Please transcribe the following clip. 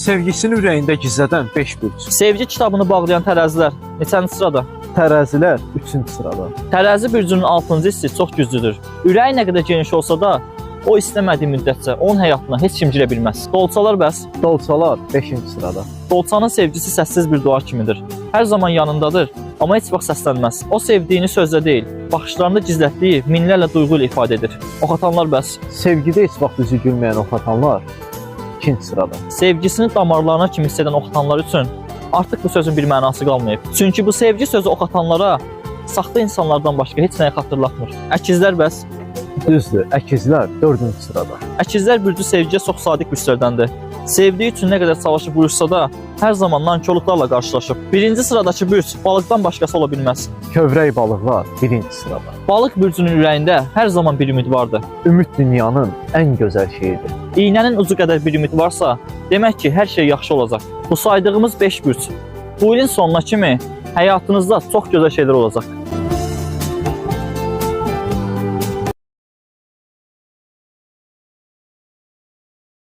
Sevgisini ürəyində gizlədən 5 bürc. Sevgi kitabını bağlayan tərəzilər neçənci sırada? Tərəzilər 3-cü sırada. Tərəzi bürcünün 6-cı hissi çox güclüdür. Ürəyi nə qədər geniş olsa da, o istəmədiyi müddətcə onun həyatına heç kim girə bilməz. Dolçalar bəs? Dolçalar 5-ci sırada. Dolçanın sevgisi səssiz bir dua kimidir. Hər zaman yanındadır, amma heç vaxt səslənməz. O sevdiyini sözlə deyil, baxışlarında gizlətdiyi minlərlə duyğu ilə ifadə edir. Ox atanlar bəs? Sevgidə heç vaxt üzü gülməyən ox atanlar 2-ci sırada. Sevgisini damarlarına kimi hiss edən ox atanlar üçün artıq bu sözün bir mənası qalmayıb. Çünki bu sevgi sözü ox atanlara saxta insanlardan başqa heç nəyi xatırlatmır. Əkizlər bəs? Düzdür, əkizlər 4-cü sırada. Əkizlər bürcü sevgiyə çox sadiq bürclərdəndir. Sevdiyi üçün nə qədər savaşıb vuruşsa da, hər zaman nankorluqlarla qarşılaşıb. Birinci sıradakı bürc balıqdan başqası ola bilməz. Kövrək balıqlar 1-ci sırada. Balıq bürcünün ürəyində hər zaman bir ümid vardır. Ümid dünyanın ən gözəl şeyidir. İynənin ucu qədər bir ümid varsa, demək ki, hər şey yaxşı olacaq. Bu saydığımız 5 bürc bu ilin sonuna kimi həyatınızda çox gözəl şeylər olacaq.